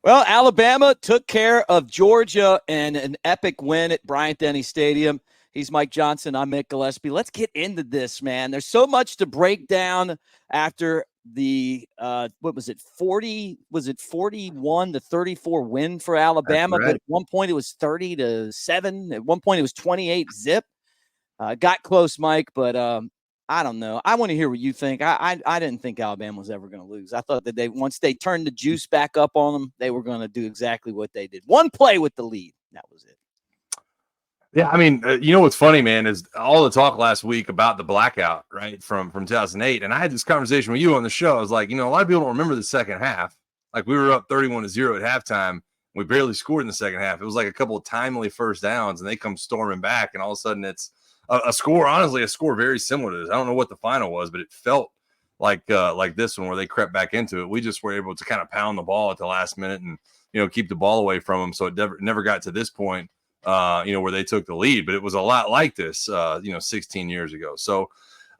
Well, Alabama took care of Georgia in an epic win at Bryant-Denny Stadium. He's Mike Johnson. I'm Mick Gillispie. Let's get into this, man. There's so much to break down after the what was it, 40? Was it 41-34 win for Alabama? Right. But at one point it was 30-7. At one point it was 28-zip. Got close, Mike, but I don't know. I want to hear what you think. I didn't think Alabama was ever going to lose. I thought that once they turned the juice back up on them, they were going to do exactly what they did. One play with the lead. That was it. Yeah, I mean, you know what's funny, man, is all the talk last week about the blackout, right, from 2008. And I had this conversation with you on the show. I was like, a lot of people don't remember the second half. Like, we were up 31-0 at halftime. We barely scored in the second half. It was like a couple of timely first downs, and they come storming back, and all of a sudden it's a score, honestly, a score very similar to this. I don't know what the final was, but it felt like this one where they crept back into it. We just were able to kind of pound the ball at the last minute and, keep the ball away from them. So it never got to this point, where they took the lead. But it was a lot like this, 16 years ago. So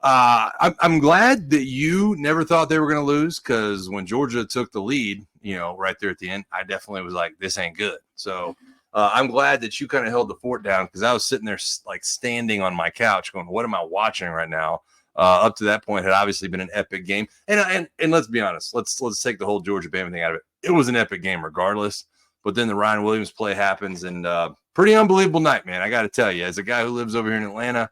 I'm glad that you never thought they were going to lose, because when Georgia took the lead, right there at the end, I definitely was like, this ain't good. So I'm glad that you kind of held the fort down, because I was sitting there like standing on my couch going, what am I watching right now? Up to that point had obviously been an epic game. And let's be honest, let's take the whole Georgia Bama thing out of it. It was an epic game regardless. But then the Ryan Williams play happens, and pretty unbelievable night, man. I got to tell you, as a guy who lives over here in Atlanta,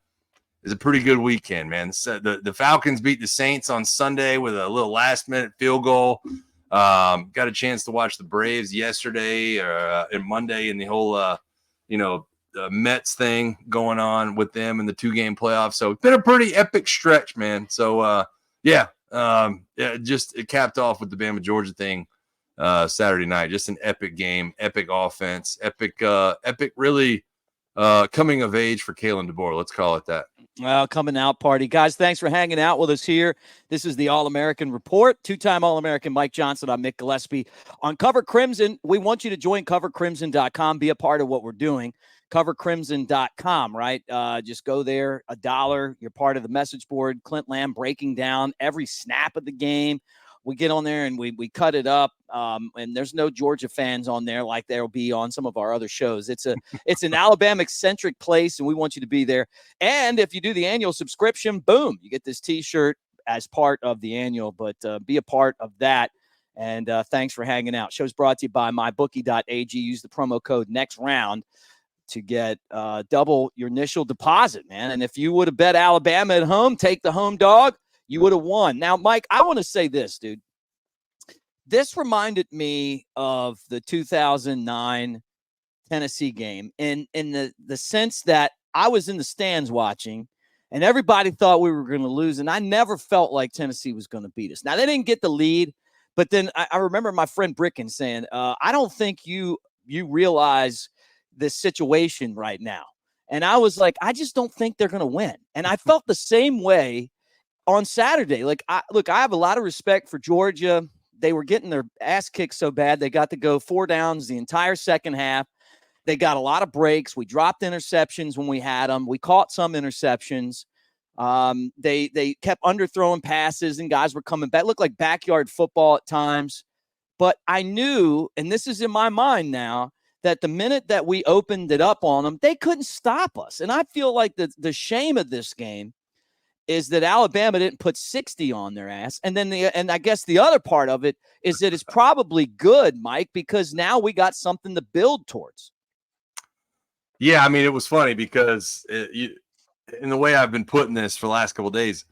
it's a pretty good weekend, man. The Falcons beat the Saints on Sunday with a little last-minute field goal. Got a chance to watch the Braves yesterday and Monday, and the whole, Mets thing going on with them in the 2-game playoffs. So it's been a pretty epic stretch, man. So, just it capped off with the Bama-Georgia thing Saturday night. Just an epic game, epic offense, epic really coming of age for Kalen DeBoer. Let's call it that. Well, coming out party. Guys, thanks for hanging out with us here. This is the All-American Report. 2-time All-American Mike Johnson. I'm Mick Gillispie. On Cover Crimson, we want you to join covercrimson.com, be a part of what we're doing. Covercrimson.com, right? Just go there, $1. You're part of the message board. Clint Lamb breaking down every snap of the game. We get on there and we cut it up, and there's no Georgia fans on there like there will be on some of our other shows. It's an Alabama-centric place, and we want you to be there. And if you do the annual subscription, boom, you get this T-shirt as part of the annual, but be a part of that. And thanks for hanging out. Show's brought to you by mybookie.ag. Use the promo code NEXTROUND to get double your initial deposit, man. And if you would have bet Alabama at home, take the home dog, you would have won. Now, Mike, I want to say this, dude. This reminded me of the 2009 Tennessee game in the sense that I was in the stands watching, and everybody thought we were going to lose, and I never felt like Tennessee was going to beat us. Now, they didn't get the lead, but then I remember my friend Bricken saying, I don't think you realize this situation right now. And I was like, I just don't think they're going to win. And I felt the same way on Saturday. Like, I have a lot of respect for Georgia. They were getting their ass kicked so bad. They got to go 4 downs the entire second half. They got a lot of breaks. We dropped interceptions when we had them. We caught some interceptions. They kept underthrowing passes, and guys were coming back. It looked like backyard football at times. But I knew, and this is in my mind now, that the minute that we opened it up on them, they couldn't stop us. And I feel like the shame of this game is that Alabama didn't put 60 on their ass. And then and I guess the other part of it is that it's probably good, Mike, because now we got something to build towards. Yeah, I mean, it was funny because in the way I've been putting this for the last couple of days,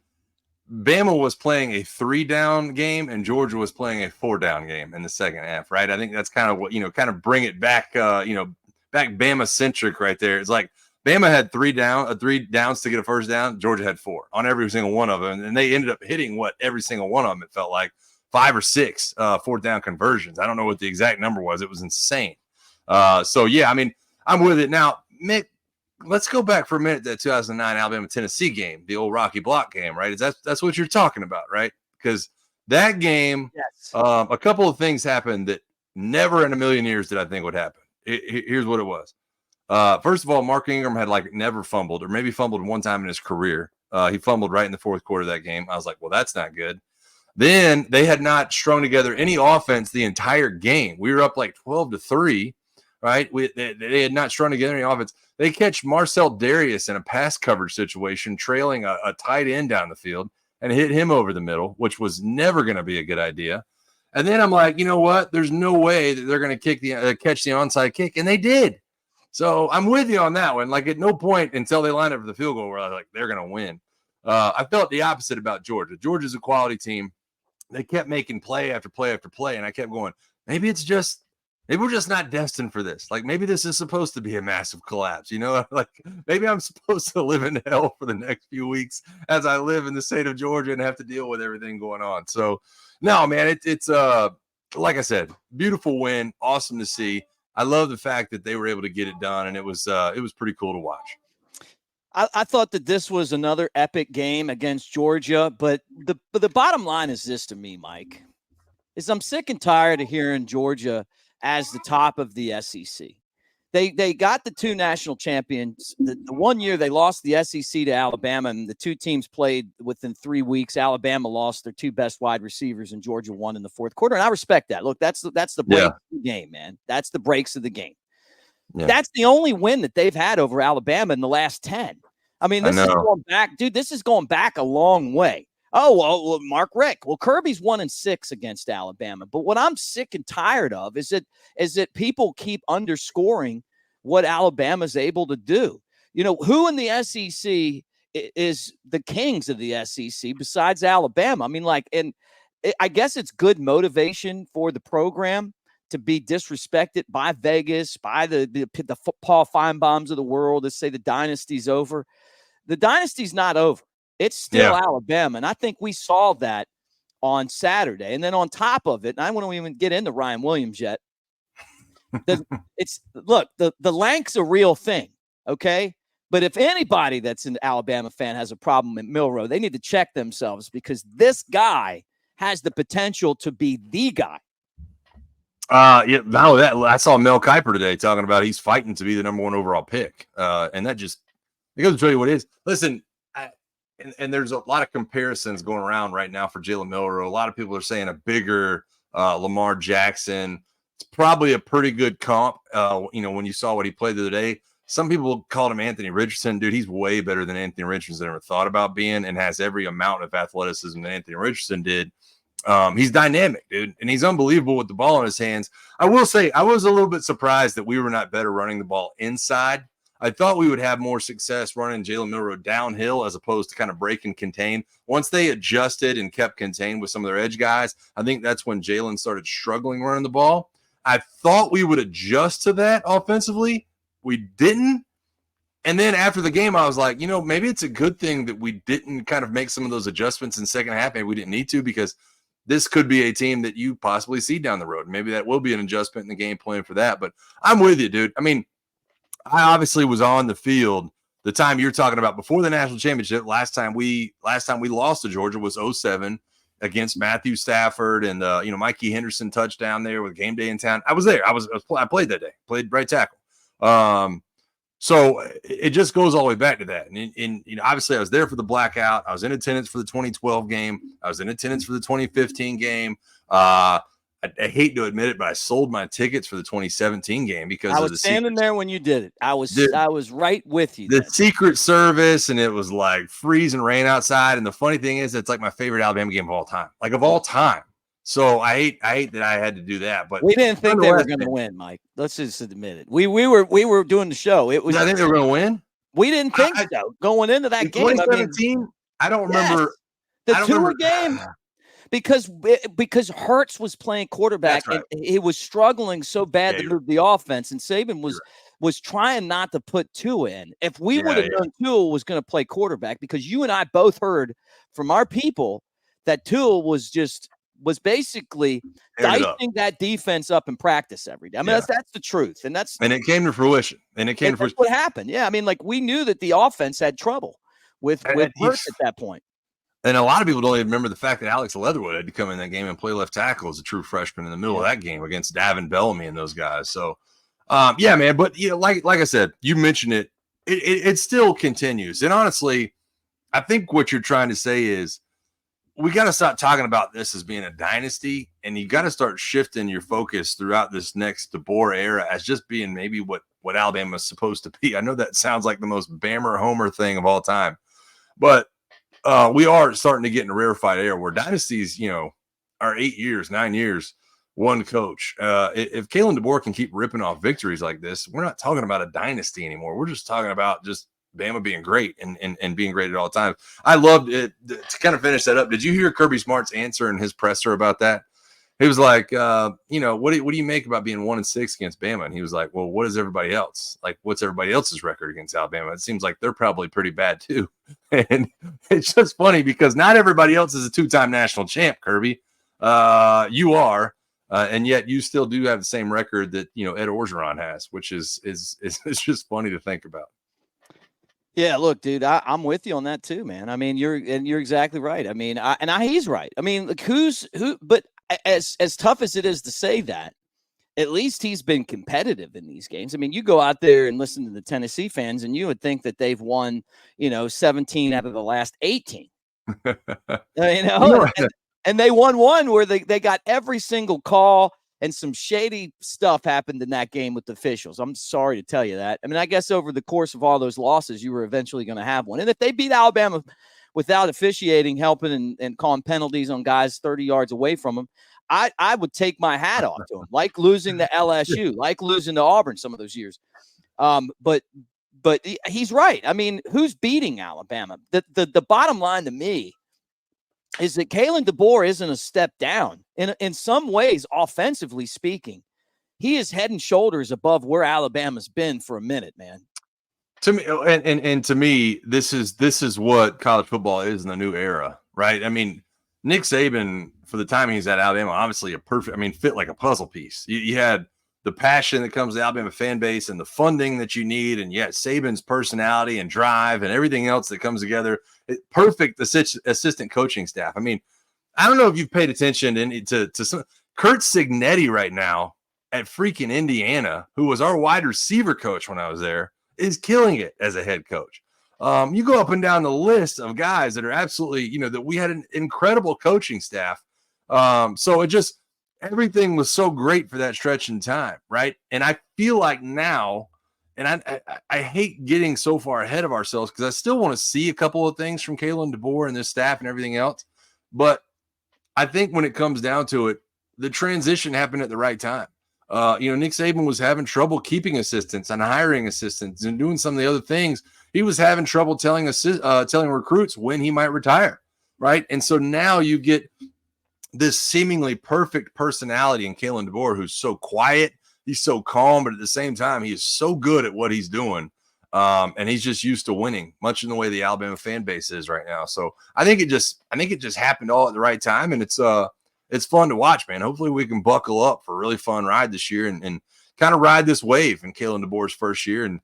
Bama was playing a 3-down game and Georgia was playing a 4-down game in the second half, right? I think that's kind of what, kind of bring it back, back Bama-centric right there. It's like Bama had 3 downs to get a first down. Georgia had 4 on every single one of them. And they ended up hitting every single one of them, it felt like 5 or 6 4th down conversions. I don't know what the exact number was. It was insane. So, yeah, I mean, I'm with it. Now, Mick, let's go back for a minute to that 2009 Alabama-Tennessee game, the old Rocky Block game, right? That's what you're talking about, right? Because that game, yes. A couple of things happened that never in a million years did I think would happen. Here's what it was. First of all, Mark Ingram had never fumbled, or maybe fumbled one time in his career. He fumbled right in the 4th quarter of that game. I was like, well, that's not good. Then they had not strung together any offense the entire game. We were up like 12-3, right? They had not strung together any offense. They catch Marcel Darius in a pass coverage situation, trailing a tight end down the field, and hit him over the middle, which was never going to be a good idea. And then I'm like, you know what? There's no way that they're going to catch the onside kick, and they did. So I'm with you on that one. Like, at no point until they lined up for the field goal where I was like, they're going to win. I felt the opposite about Georgia. Georgia's a quality team. They kept making play after play after play, and I kept going, maybe we're just not destined for this. Like, maybe this is supposed to be a massive collapse, you know? Like, maybe I'm supposed to live in hell for the next few weeks as I live in the state of Georgia and have to deal with everything going on. So, no, man, it's like I said, beautiful win, awesome to see. I love the fact that they were able to get it done, and it was pretty cool to watch. I thought that this was another epic game against Georgia, but the bottom line is this to me, Mike, is I'm sick and tired of hearing Georgia as the top of the SEC. They got the two national champions. The 1 year they lost the SEC to Alabama, and the two teams played within 3 weeks. Alabama lost their two best wide receivers, and Georgia won in the fourth quarter. And I respect that. Look, that's the break of the game, man. That's the breaks of the game. Yeah. That's the only win that they've had over Alabama in the last 10. I mean, this is going back, dude. This is going back a long way. Oh, well, Mark Richt. Well, Kirby's 1-6 against Alabama. But what I'm sick and tired of is that people keep underscoring what Alabama's able to do. You know, who in the SEC is the kings of the SEC besides Alabama? I mean, like, and I guess it's good motivation for the program to be disrespected by Vegas, by the Paul Feinbaums of the world that say the dynasty's over. The dynasty's not over. It's still Alabama, and I think we saw that on Saturday. And then on top of it, and I won't even get into Ryan Williams yet. The Lank's a real thing, okay? But if anybody that's an Alabama fan has a problem with Milroe, they need to check themselves because this guy has the potential to be the guy. Yeah, not only that, I saw Mel Kiper today talking about he's fighting to be the number 1 overall pick. And that just it goes to show you what it is. Listen, and there's a lot of comparisons going around right now for Jalen Milroe. A lot of people are saying a bigger Lamar Jackson. It's probably a pretty good comp. When you saw what he played the other day, some people called him Anthony Richardson. Dude, he's way better than Anthony Richardson ever thought about being and has every amount of athleticism that Anthony Richardson did. He's dynamic, dude, and he's unbelievable with the ball in his hands. I will say I was a little bit surprised that we were not better running the ball inside. I thought we would have more success running Jalen Milroe downhill as opposed to kind of break and contain. Once they adjusted and kept contained with some of their edge guys, I think that's when Jalen started struggling running the ball. I thought we would adjust to that offensively. We didn't. And then after the game, I was like, maybe it's a good thing that we didn't kind of make some of those adjustments in the second half. Maybe we didn't need to because this could be a team that you possibly see down the road. Maybe that will be an adjustment in the game plan for that. But I'm with you, dude. I mean, I obviously was on the field the time you're talking about before the national championship. Last time we lost to Georgia was 2007 against Matthew Stafford and Mikey Henderson touchdown there with game day in town. I was there. I played that day. Played right tackle. So it just goes all the way back to that. And obviously I was there for the blackout. I was in attendance for the 2012 game. I was in attendance for the 2015 game. I hate to admit it, but I sold my tickets for the 2017 game because I was standing there when you did it. I was right with you. The Secret Service, and it was like freezing rain outside. And the funny thing is, it's like my favorite Alabama game of all time, So I hate that I had to do that. But we didn't think they were going to win, Mike. Let's just admit it. We were doing the show. It was. I think they were going to win. We didn't think so going into that game. 2017. I don't remember the tour game. Because Hurts was playing quarterback and he was struggling so bad to move the offense, and Saban was trying not to put Tua in. If we would have known Tua was going to play quarterback, because you and I both heard from our people that Tua was basically dicing that defense up in practice every day. I mean, that's the truth, and it came to fruition. That's what happened. Yeah, I mean, like we knew that the offense had trouble with Hurts at that point. And a lot of people don't even remember the fact that Alex Leatherwood had to come in that game and play left tackle as a true freshman in the middle of that game against Davin Bellamy and those guys. So, man. But like I said, you mentioned it. It still continues. And honestly, I think what you're trying to say is we got to stop talking about this as being a dynasty, and you got to start shifting your focus throughout this next DeBoer era as just being maybe what Alabama is supposed to be. I know that sounds like the most Bama Homer thing of all time, but we are starting to get in a rarefied era where dynasties, are 8 years, 9 years, one coach. If Kalen DeBoer can keep ripping off victories like this, we're not talking about a dynasty anymore. We're just talking about just Bama being great and being great at all times. I loved it. To kind of finish that up, did you hear Kirby Smart's answer in his presser about that? He was like, what do you make about being 1-6 against Bama? And he was like, well, what is everybody else? Like, what's everybody else's record against Alabama? It seems like they're probably pretty bad too. And it's just funny because not everybody else is a 2-time national champ, Kirby. You are. And yet you still do have the same record that, Ed Orgeron has, which is just funny to think about. Yeah, look, dude, I'm with you on that too, man. I mean, you're exactly right. I mean, he's right. I mean, like but as tough as it is to say that, at least he's been competitive in these games. I mean, you go out there and listen to the Tennessee fans, and you would think that they've won, 17 out of the last 18. And they won one where they got every single call, and some shady stuff happened in that game with the officials. I'm sorry to tell you that. I mean, I guess over the course of all those losses, you were eventually going to have one. And if they beat Alabama without officiating, helping and calling penalties on guys 30 yards away from them, I would take my hat off to them, like losing to LSU, like losing to Auburn some of those years. But he's right. I mean, who's beating Alabama? The bottom line to me is that Kalen DeBoer isn't a step down. In some ways, offensively speaking, he is head and shoulders above where Alabama's been for a minute, man. To me, and to me, this is what college football is in the new era, right? I mean, Nick Saban, for the time he's at Alabama, obviously fit like a puzzle piece. You had the passion that comes to the Alabama fan base and the funding that you need, and yet Saban's personality and drive and everything else that comes together. Perfect assistant coaching staff. I mean, I don't know if you've paid attention to some Kurt Signetti right now at freaking Indiana, who was our wide receiver coach when I was there, is killing it as a head coach. You go up and down the list of guys that are absolutely, that we had an incredible coaching staff. So it just, everything was so great for that stretch in time, right? And I feel like now, and I hate getting so far ahead of ourselves because I still want to see a couple of things from Kalen DeBoer and this staff and everything else. But I think when it comes down to it, the transition happened at the right time. Nick Saban was having trouble keeping assistants and hiring assistants and doing some of the other things. He was having trouble telling recruits when he might retire, right? And so now you get this seemingly perfect personality in Kalen DeBoer, who's so quiet, he's so calm, but at the same time, he is so good at what he's doing. And he's just used to winning, much in the way the Alabama fan base is right now. So I think it just happened all at the right time, and it's fun to watch, man. Hopefully we can buckle up for a really fun ride this year and kind of ride this wave in Kalen DeBoer's first year. And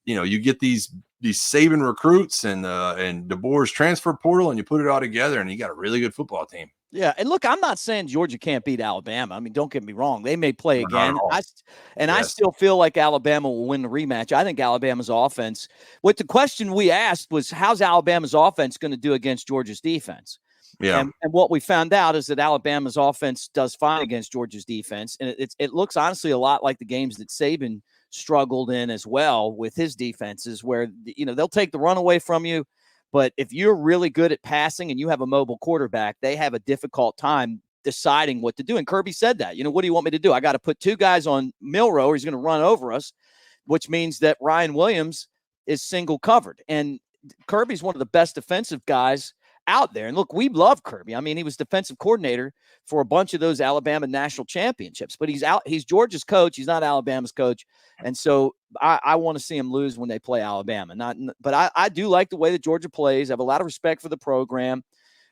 you get these Saban recruits and DeBoer's transfer portal, and you put it all together, and you got a really good football team. Yeah, and look, I'm not saying Georgia can't beat Alabama. I mean, don't get me wrong; they may play again. I still feel like Alabama will win the rematch. I think Alabama's offense. What the question we asked was, how's Alabama's offense going to do against Georgia's defense? Yeah, and what we found out is that Alabama's offense does fine against Georgia's defense, and it looks honestly a lot like the games that Saban struggled in as well with his defenses, where they'll take the run away from you. But if you're really good at passing and you have a mobile quarterback, they have a difficult time deciding what to do. And Kirby said that, what do you want me to do? I got to put 2 guys on Milroe or he's going to run over us, which means that Ryan Williams is single covered. And Kirby's one of the best defensive guys out there. And look, we love Kirby. I mean, he was defensive coordinator for a bunch of those Alabama national championships, but he's Georgia's coach. He's not Alabama's coach. And so I want to see him lose when they play Alabama. But I do like the way that Georgia plays. I have a lot of respect for the program.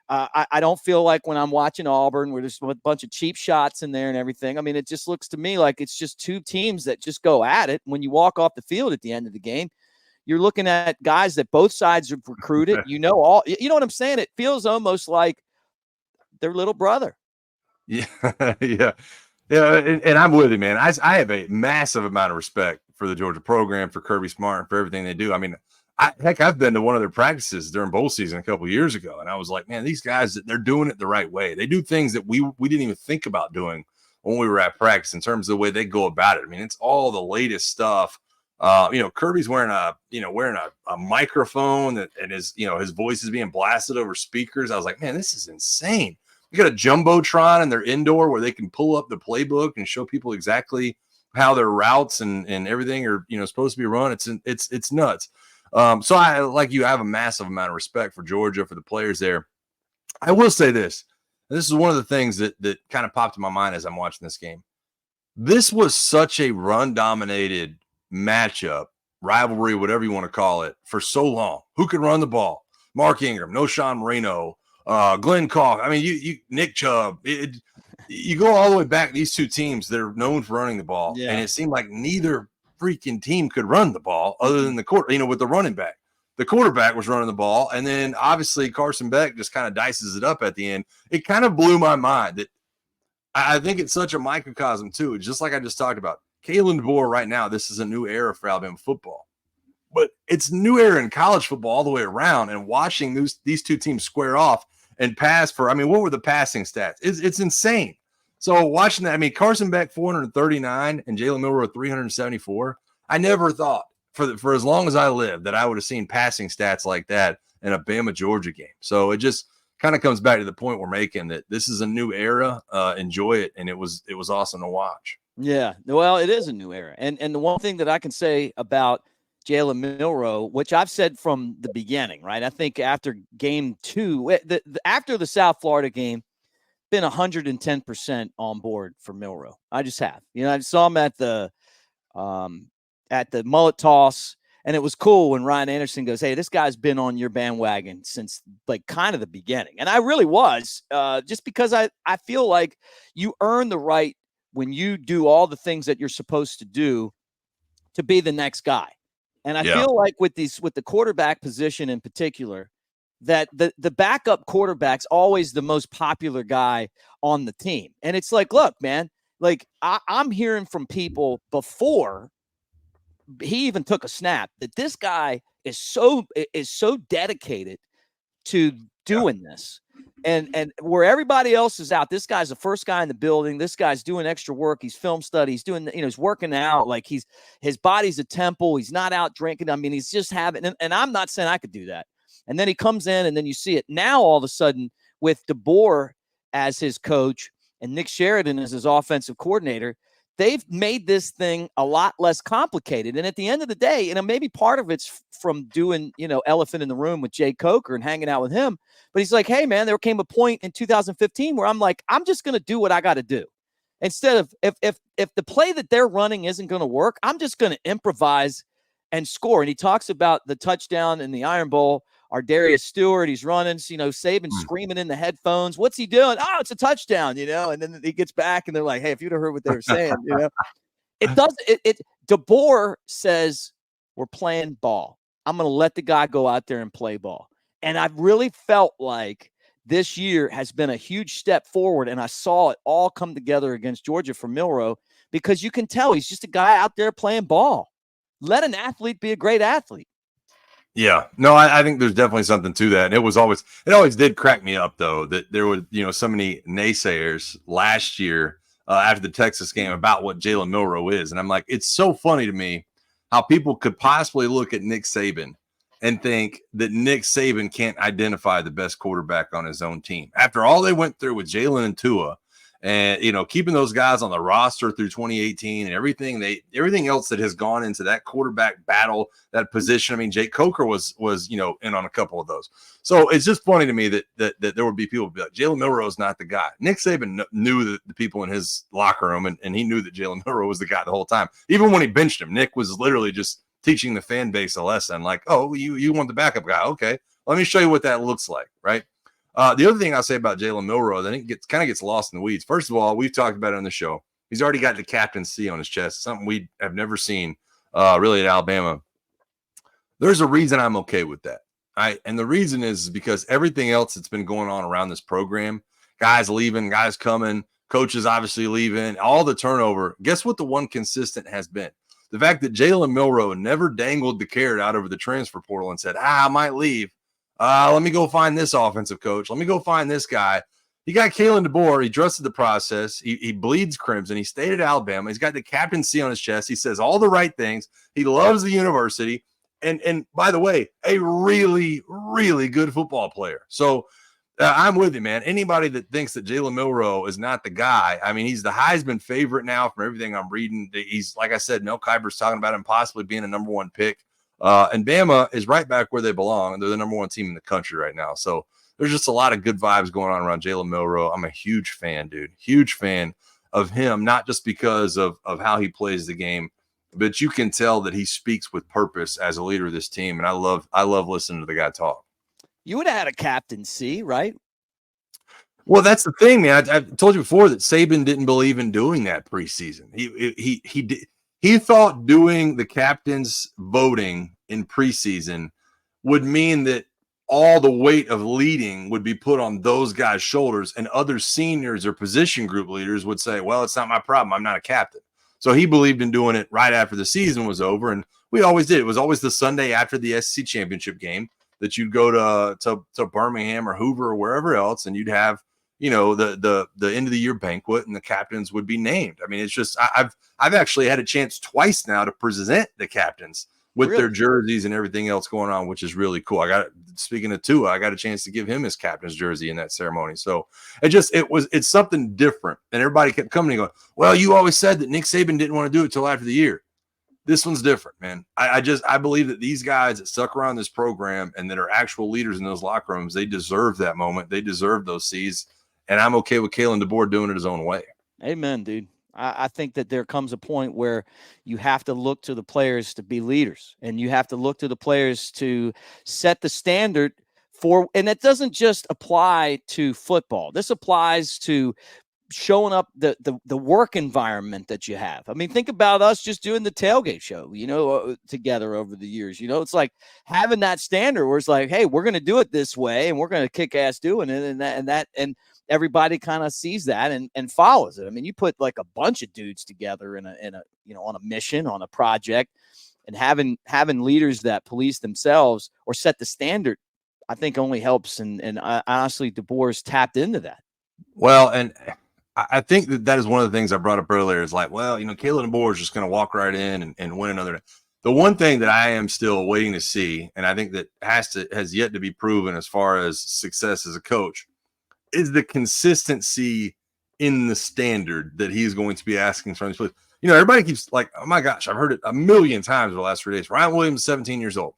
I don't feel like when I'm watching Auburn where there's a bunch of cheap shots in there and everything. I mean, it just looks to me like it's just 2 teams that just go at it. When you walk off the field at the end of the game, you're looking at guys that both sides have recruited. You know what I'm saying? It feels almost like their little brother. Yeah, yeah. And I'm with you, man. I have a massive amount of respect for the Georgia program, for Kirby Smart, for everything they do. I mean, I've been to one of their practices during bowl season a couple of years ago, and I was like, man, these guys, they're doing it the right way. They do things that we didn't even think about doing when we were at practice in terms of the way they go about it. I mean, it's all the latest stuff. Kirby's wearing a microphone and his voice is being blasted over speakers. I was like, man, this is insane. You got a jumbotron in their indoor where they can pull up the playbook and show people exactly how their routes and everything are supposed to be run. It's nuts. So I have a massive amount of respect for Georgia, for the players there. I will say this. This is one of the things that kind of popped in my mind as I'm watching this game. This was such a run-dominated matchup, rivalry, whatever you want to call it, for so long. Who could run the ball? Mark Ingram, no Sean Marino, Glenn Calk. I mean, you Nick Chubb. You go all the way back. These two teams, they're known for running the ball, and it seemed like neither freaking team could run the ball other than with the running back. The quarterback was running the ball, and then obviously Carson Beck just kind of dices it up at the end. It kind of blew my mind that I think it's such a microcosm too. Just like I just talked about, Kalen DeBoer right now, this is a new era for Alabama football. But it's new era in college football all the way around, and watching these two teams square off and pass for, what were the passing stats? It's insane. So watching that, Carson Beck 439 and Jalen Milroe 374. I never thought for as long as I lived that I would have seen passing stats like that in a Bama Georgia game. So it just kind of comes back to the point we're making that this is a new era. Enjoy it, and it was awesome to watch. Yeah, well, it is a new era, and the one thing that I can say about Jalen Milroe, which I've said from the beginning, right? I think after game 2, after the South Florida game, been 110% on board for Milroe. I just have. I saw him at the mullet toss, and it was cool when Ryan Anderson goes, hey, this guy's been on your bandwagon since kind of the beginning. And I really was, just because I feel like you earn the right when you do all the things that you're supposed to do to be the next guy. And I feel like with the quarterback position in particular, that the backup quarterback's always the most popular guy on the team. And it's like, look, man, I'm hearing from people before he even took a snap that this guy is so dedicated to doing this. And where everybody else is out, this guy's the first guy in the building. This guy's doing extra work. He's film study. He's doing, he's working out. His body's a temple. He's not out drinking. He's just having, and I'm not saying I could do that. And then he comes in, and then you see it now all of a sudden with DeBoer as his coach and Nick Sheridan as his offensive coordinator. They've made this thing a lot less complicated. And at the end of the day, maybe part of it's from doing, elephant in the room with Jay Coker and hanging out with him. But he's like, hey, man, there came a point in 2015 where I'm like, I'm just going to do what I got to do. Instead of if the play that they're running isn't going to work, I'm just going to improvise and score. And he talks about the touchdown in the Iron Bowl. Darius Stewart, he's running, Saban screaming in the headphones. What's he doing? Oh, it's a touchdown, And then he gets back, and they're like, hey, if you'd have heard what they were saying, It does. DeBoer says, we're playing ball. I'm going to let the guy go out there and play ball. And I really felt like this year has been a huge step forward, and I saw it all come together against Georgia for Milroe, because you can tell he's just a guy out there playing ball. Let an athlete be a great athlete. Yeah, no, I think there's definitely something to that. And it always did crack me up, though, that there were, so many naysayers last year after the Texas game about what Jalen Milroe is. And I'm like, it's so funny to me how people could possibly look at Nick Saban and think that Nick Saban can't identify the best quarterback on his own team. After all they went through with Jalen and Tua, and keeping those guys on the roster through 2018 and everything else that has gone into that quarterback battle, that position. Jake Coker was in on a couple of those. So it's just funny to me that there would be people be like, Jalen Milroe is not the guy. Nick Saban knew the people in his locker room, and he knew that Jalen Milroe was the guy the whole time. Even when he benched him, Nick was literally just teaching the fan base a lesson. Like, oh, you want the backup guy? Okay, let me show you what that looks like, right? The other thing I'll say about Jalen Milroe, I think it kind of gets lost in the weeds. First of all, we've talked about it on the show. He's already got the captaincy on his chest, something we have never seen really at Alabama. There's a reason I'm okay with that. Right? And the reason is because everything else that's been going on around this program, guys leaving, guys coming, coaches obviously leaving, all the turnover. Guess what the one consistent has been? The fact that Jalen Milroe never dangled the carrot out over the transfer portal and said, I might leave. Let me go find this offensive coach. Let me go find this guy. He got Kalen DeBoer. He trusted the process. He bleeds crimson. He stayed at Alabama. He's got the captaincy on his chest. He says all the right things. He loves the university. And by the way, a really, really good football player. So I'm with you, man. Anybody that thinks that Jalen Milroe is not the guy, I mean, he's the Heisman favorite now from everything I'm reading. He's, like I said, Mel Kiper's talking about him possibly being a number one pick. And Bama is right back where they belong. And they're the number one team in the country right now. So there's just a lot of good vibes going on around Jalen Milroe. I'm a huge fan, dude. Huge fan of him, not just because of how he plays the game, but you can tell that he speaks with purpose as a leader of this team. And I love listening to the guy talk. You would have had a captaincy, right? Well, that's the thing, man. I told you before that Saban didn't believe in doing that preseason. He thought doing the captain's voting in preseason would mean that all the weight of leading would be put on those guys' shoulders, and other seniors or position group leaders would say, well, it's not my problem. I'm not a captain. So he believed in doing it right after the season was over. And we always did. It was always the Sunday after the SEC championship game that you'd go to Birmingham or Hoover or wherever else, and you'd have, you know, the end of the year banquet, and the captains would be named. I mean, it's just I've actually had a chance twice now to present the captains with their jerseys and everything else going on, which is really cool. Speaking of Tua, I got a chance to give him his captain's jersey in that ceremony. So it's something different. And everybody kept coming and going, well, you always said that Nick Saban didn't want to do it till after the year. This one's different, man. I believe that these guys that stuck around this program and that are actual leaders in those locker rooms, they deserve that moment. They deserve those C's. And I'm okay with Kalen DeBoer doing it his own way. Amen, dude. I think that there comes a point where you have to look to the players to be leaders, and you have to look to the players to set the standard for, and it doesn't just apply to football. This applies to showing up the work environment that you have. I mean, think about us just doing the tailgate show, you know, together over the years. You know, it's like having that standard where it's like, hey, we're going to do it this way, and we're going to kick ass doing it, and everybody kind of sees that and follows it. I mean, you put like a bunch of dudes together in a you know, on a mission, on a project, and having leaders that police themselves or set the standard, I think only helps. And honestly, DeBoer's tapped into that. Well, and I think that is one of the things I brought up earlier is like, well, you know, Kalen DeBoer is just going to walk right in and win another. The one thing that I am still waiting to see, and I think that has yet to be proven as far as success as a coach, is the consistency in the standard that he's going to be asking from these players. You know, everybody keeps like, oh my gosh, I've heard it a million times over the last 3 days. Ryan Williams, 17 years old.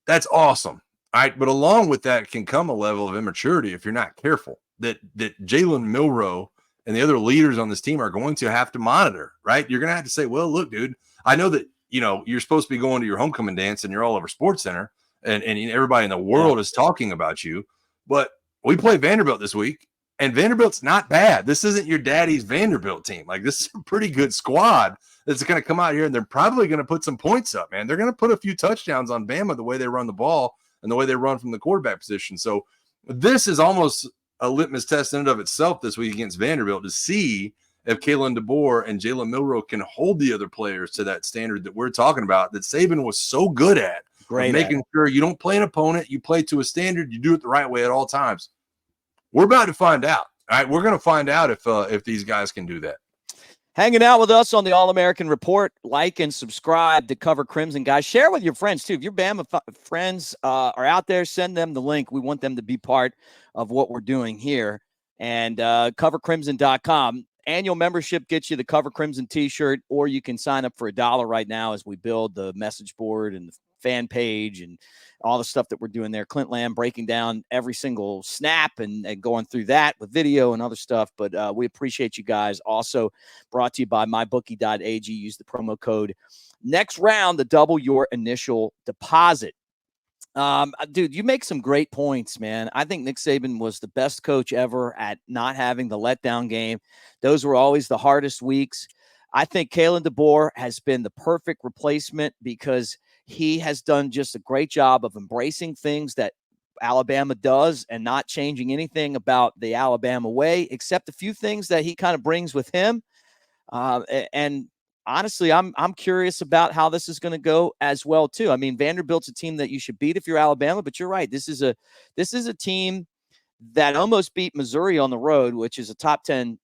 That's awesome. All right. But along with that can come a level of immaturity if you're not careful. That Jalen Milroe and the other leaders on this team are going to have to monitor, right? You're going to have to say, well, look, dude, I know that, you know, you're supposed to be going to your homecoming dance and you're all over Sports Center and everybody in the world is talking about you, but we play Vanderbilt this week, and Vanderbilt's not bad. This isn't your daddy's Vanderbilt team. Like, this is a pretty good squad that's going to come out here, and they're probably going to put some points up, man. They're going to put a few touchdowns on Bama the way they run the ball and the way they run from the quarterback position. So this is almost a litmus test in and of itself this week against Vanderbilt to see if Kalen DeBoer and Jalen Milroe can hold the other players to that standard that we're talking about, that Saban was so good at. Making sure you don't play an opponent, you play to a standard, you do it the right way at all times. We're about to find out. All right, we're going to find out if these guys can do that. Hanging out with us on the All-American Report. Like and subscribe to Cover Crimson, guys. Share with your friends, too. If your Bama friends are out there, send them the link. We want them to be part of what we're doing here. And covercrimson.com. Annual membership gets you the Cover Crimson t-shirt, or you can sign up for $1 right now as we build the message board and the fan page and all the stuff that we're doing there. Clint Lamb breaking down every single snap and going through that with video and other stuff. But we appreciate you guys. Also brought to you by mybookie.ag. Use the promo code next round to double your initial deposit. Dude, you make some great points, man. I think Nick Saban was the best coach ever at not having the letdown game. Those were always the hardest weeks. I think Kalen DeBoer has been the perfect replacement because he has done just a great job of embracing things that Alabama does and not changing anything about the Alabama way, except a few things that he kind of brings with him. And honestly, I'm curious about how this is going to go as well too. I mean, Vanderbilt's a team that you should beat if you're Alabama, but you're right. This is a team that almost beat Missouri on the road, which is a top 10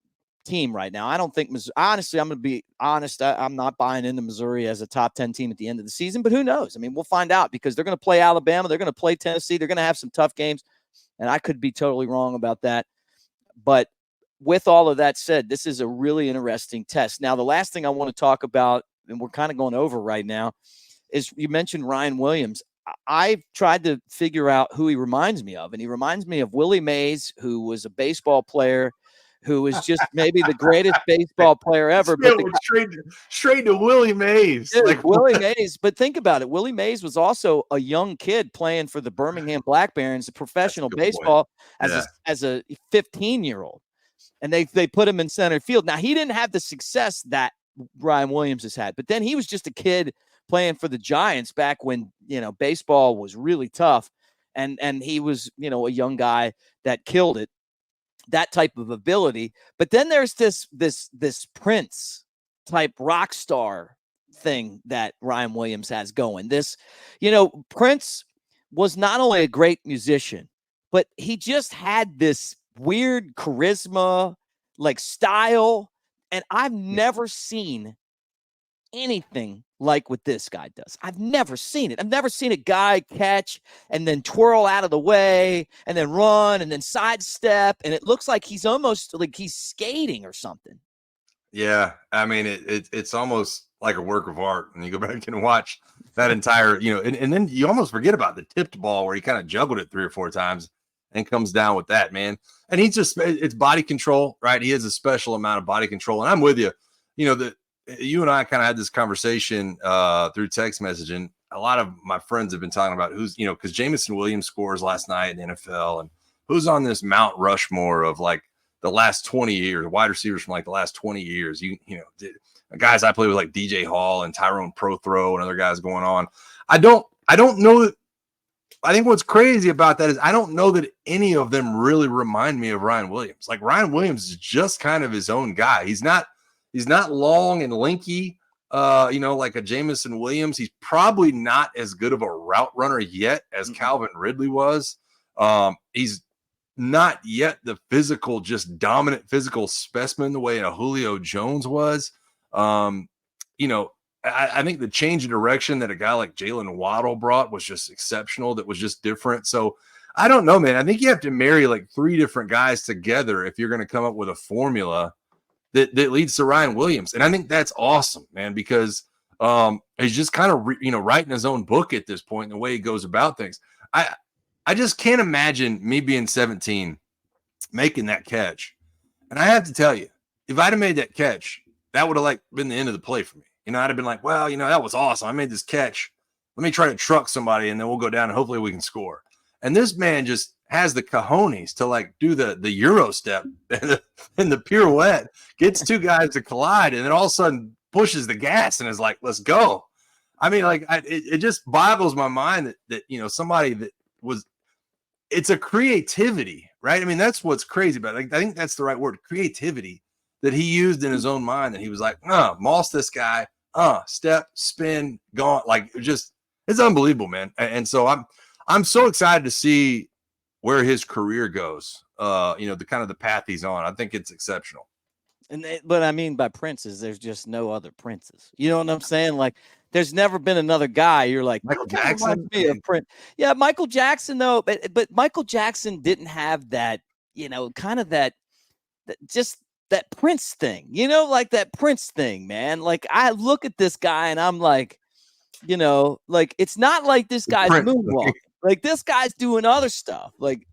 team right now. I don't think honestly, I'm going to be honest. I'm not buying into Missouri as a top 10 team at the end of the season, but who knows? I mean, we'll find out because they're going to play Alabama. They're going to play Tennessee. They're going to have some tough games, and I could be totally wrong about that. But with all of that said, this is a really interesting test. Now, the last thing I want to talk about, and we're kind of going over right now, is you mentioned Ryan Williams. I've tried to figure out who he reminds me of, and he reminds me of Willie Mays, who was a baseball player, who was just maybe the greatest baseball player ever. But straight to Willie Mays. Dude, like Willie Mays. But think about it. Willie Mays was also a young kid playing for the Birmingham Black Barons, professional baseball, as a 15-year-old. And they put him in center field. Now, he didn't have the success that Ryan Williams has had, but then he was just a kid playing for the Giants back when, baseball was really tough. And he was, a young guy that killed it, that type of ability. But then there's this Prince type rock star thing that Ryan Williams has going. This, Prince was not only a great musician, but he just had this weird charisma, like style. And I've never seen anything like what this guy does. I've never seen it. I've never seen a guy catch and then twirl out of the way and then run and then sidestep. And it looks like he's almost like he's skating or something. Yeah. I mean, it's almost like a work of art. And you go back and watch that entire, and then you almost forget about the tipped ball where he kind of juggled it 3 or 4 times and comes down with that, man. And it's body control, right? He has a special amount of body control. And I'm with you. You and I kind of had this conversation through text messaging. A lot of my friends have been talking about who's, because Jamison Williams scores last night in the NFL, and who's on this Mount Rushmore of like the last 20 years, wide receivers from like the last 20 years. Guys I play with like DJ Hall and Tyrone Prothro and other guys going on. I don't know that. I think what's crazy about that is I don't know that any of them really remind me of Ryan Williams. Like Ryan Williams is just kind of his own guy. He's not long and lanky, like a Jamison Williams. He's probably not as good of a route runner yet as Calvin Ridley was. He's not yet the just dominant physical specimen the way a Julio Jones was. I think the change in direction that a guy like Jalen Waddle brought was just exceptional. That was just different. So I don't know, man. I think you have to marry like 3 different guys together if you're going to come up with a formula that leads to Ryan Williams. And I think that's awesome, man, because he's just kind of, writing his own book at this point in the way he goes about things. I just can't imagine me being 17, making that catch. And I have to tell you, if I'd have made that catch, that would have like been the end of the play for me. I'd have been like, well, that was awesome. I made this catch. Let me try to truck somebody and then we'll go down and hopefully we can score. And this man just has the cojones to like do the Euro step and the pirouette, gets 2 guys to collide, and then all of a sudden pushes the gas and is like, let's go. I mean, like it just boggles my mind that somebody that was, it's a creativity, right? I mean, that's what's crazy about it. Like, I think that's the right word, creativity, that he used in his own mind. And he was like, moss this guy, step, spin, gone. Like it's unbelievable, man. And so I'm so excited to see where his career goes. The kind of the path he's on. I think it's exceptional. But I mean by princes, there's just no other princes. You know what I'm saying? Like there's never been another guy. You're like Michael Jackson. Yeah, Michael Jackson though. But Michael Jackson didn't have that. Kind of that just that Prince thing. Like that Prince thing, man. Like I look at this guy and I'm like, like it's not like this guy's moonwalking. Like this guy's doing other stuff. Like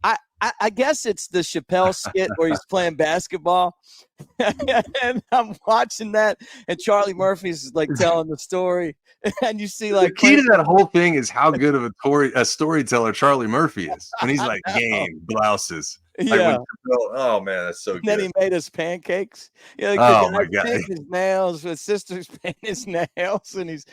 I guess it's the Chappelle skit where he's playing basketball, and I'm watching that, and Charlie Murphy's like telling the story, and you see like the key to that whole thing is how good of a storyteller Charlie Murphy is. When he's like game blouses. Yeah. Oh man, that's so good. Then he made us pancakes. Like oh my god! His nails. His sister's painting his nails, and he's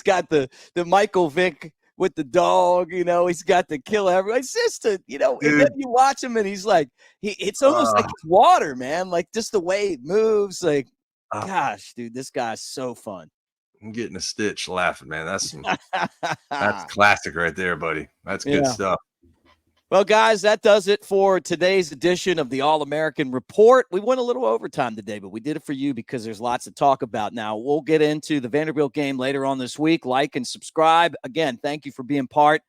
got the Michael Vick with the dog. He's got the kill everyone. It's just and then you watch him, and he's like, it's almost like it's water, man. Like just the way it moves, like. Gosh, dude, this guy's so fun. I'm getting a stitch laughing, man. That's classic right there, buddy. That's good stuff. Well, guys, that does it for today's edition of the All-American Report. We went a little overtime today, but we did it for you because there's lots to talk about. Now, we'll get into the Vanderbilt game later on this week. Like and subscribe. Again, thank you for being part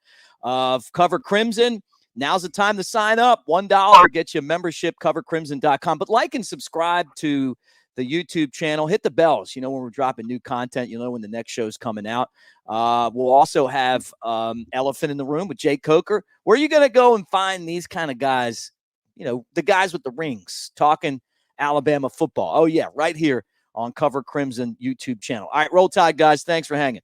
of Cover Crimson. Now's the time to sign up. $1 gets you a membership, covercrimson.com. But like and subscribe to the YouTube channel. Hit the bells. You know when we're dropping new content. You know when the next show's coming out. We'll also have Elephant in the Room with Jake Coker. Where are you going to go and find these kind of guys, you know, the guys with the rings talking Alabama football? Oh, yeah, right here on Cover Crimson YouTube channel. All right, Roll Tide, guys. Thanks for hanging.